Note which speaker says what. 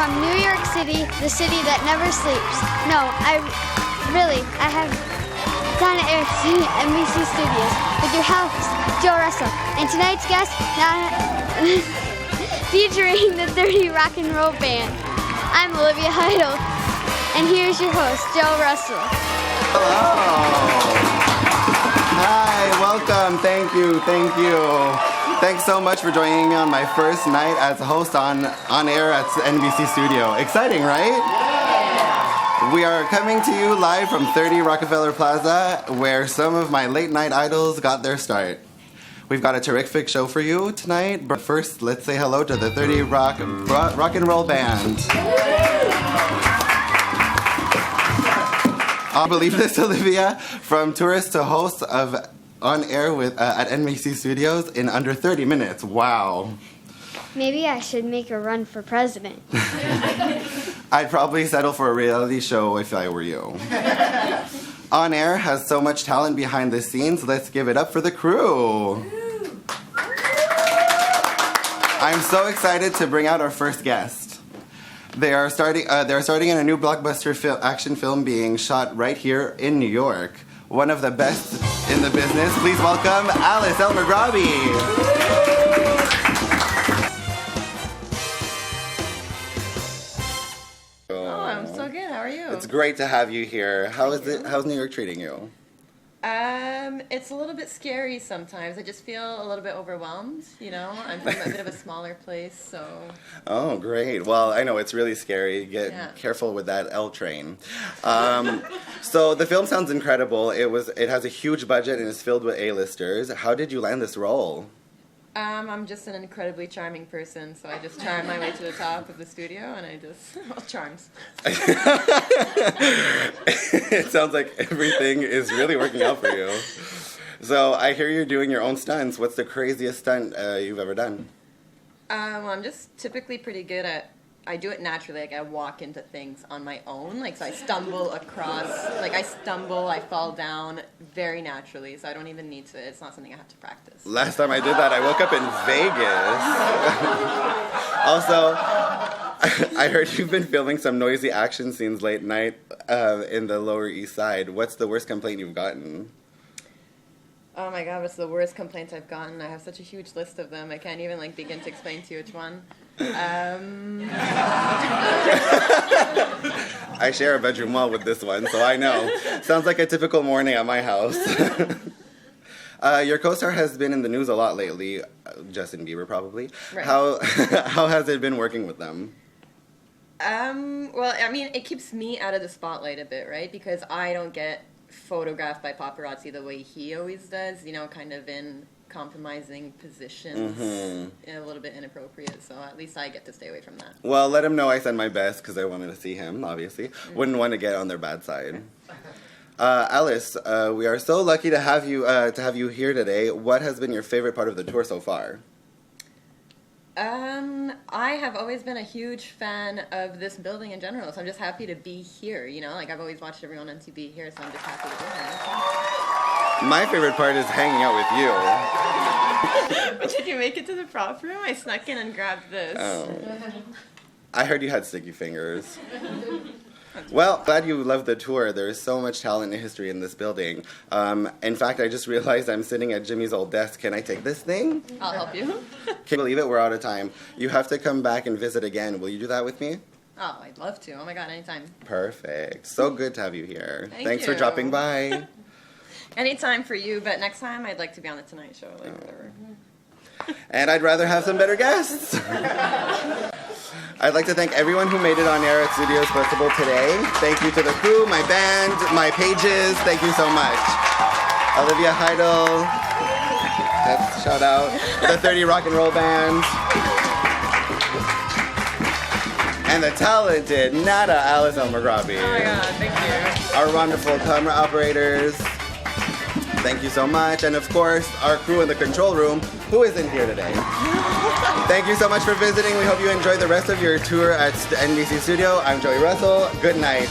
Speaker 1: from New York City, the city that never sleeps. No, I have down at NBC Studios with your host, Joe Russell. And tonight's guest, featuring the 30 Rock and Roll Band. I'm Olivia Heidel, and here's your host, Joe Russell.
Speaker 2: Hello. Hi, welcome. Thank you. Thanks so much for joining me on my first night as a host on air at NBC Studio. Exciting, right? Yeah. We are coming to you live from 30 Rockefeller Plaza, where some of my late night idols got their start. We've got a terrific show for you tonight, but first, let's say hello to the 30 Rock and Roll Band. I'll believe this, Olivia, from tourist to host of On Air with at NBC Studios in under 30 minutes. Wow.
Speaker 1: Maybe I should make a run for president.
Speaker 2: I'd probably settle for a reality show if I were you. On Air has so much talent behind the scenes. Let's give it up for the crew. I'm so excited to bring out our first guest. They are starting in a new blockbuster action film being shot right here in New York. One of the best in the business. Please welcome Alice Elmer-Grabi.
Speaker 3: Oh, I'm so good. How are you?
Speaker 2: It's great to have you here. How's New York treating you?
Speaker 3: It's a little bit scary sometimes. I just feel a little bit overwhelmed, you know? I'm from a bit of a smaller place, so...
Speaker 2: Oh, great. Well, I know it's really scary. Get careful with that L train. So the film sounds incredible. It has a huge budget and is filled with A-listers. How did you land this role?
Speaker 3: I'm just an incredibly charming person, so I just charm my way to the top of the studio, and I just... well, charms.
Speaker 2: It sounds like everything is really working out for you. So I hear you're doing your own stunts. What's the craziest stunt you've ever done?
Speaker 3: Well, I'm just typically pretty good at... I do it naturally, like I walk into things on my own, like so I stumble across, I fall down very naturally, so I don't even need to, it's not something I have to practice.
Speaker 2: Last time I did that, I woke up in Vegas. Also, I heard you've been filming some noisy action scenes late night in the Lower East Side. What's the worst complaint you've gotten?
Speaker 3: Oh my god, what's the worst complaints I've gotten? I have such a huge list of them, I can't even begin to explain to you which one.
Speaker 2: I share a bedroom wall with this one, so I know. Sounds like a typical morning at my house. Your co-star has been in the news a lot lately, Justin Bieber probably.
Speaker 3: Right.
Speaker 2: How has it been working with them?
Speaker 3: Well, I mean, it keeps me out of the spotlight a bit, right? Because I don't get photographed by paparazzi the way he always does, you know, kind of in compromising positions, a little bit inappropriate, so at least I get to stay away from that.
Speaker 2: Well, let him know I send my best because I wanted to see him, obviously. Wouldn't want to get on their bad side. Alice, we are so lucky to have you here today. What has been your favorite part of the tour so far?
Speaker 3: I have always been a huge fan of this building in general, so I'm just happy to be here, you know? Like, I've always watched everyone on TV here, so I'm just happy to be here.
Speaker 2: My favorite part is hanging out with you.
Speaker 3: But did you make it to the prop room? I snuck in and grabbed this.
Speaker 2: Oh. I heard you had sticky fingers. Well, glad you loved the tour. There is so much talent and history in this building. In fact, I just realized I'm sitting at Jimmy's old desk. Can I take this thing?
Speaker 3: I'll help you.
Speaker 2: Can you believe it? We're out of time. You have to come back and visit again. Will you do that with me?
Speaker 3: Oh, I'd love to. Oh my god, anytime.
Speaker 2: Perfect. So good to have you here. Thanks
Speaker 3: you.
Speaker 2: for dropping by.
Speaker 3: Anytime for you, but next time I'd like to be on the Tonight Show, like whatever.
Speaker 2: And I'd rather have some better guests. I'd like to thank everyone who made it on air at Studios Festival today. Thank you to the crew, my band, my pages. Thank you so much. Olivia Heidel. That's shout out. The 30 Rock and Roll Band. And the talented Nada Alice Elmer-Grabi.
Speaker 3: Oh my god, thank you.
Speaker 2: Our wonderful camera operators. Thank you so much. And of course, our crew in the control room, who isn't here today. Thank you so much for visiting. We hope you enjoy the rest of your tour at NBC Studio. I'm Joey Russell. Good night.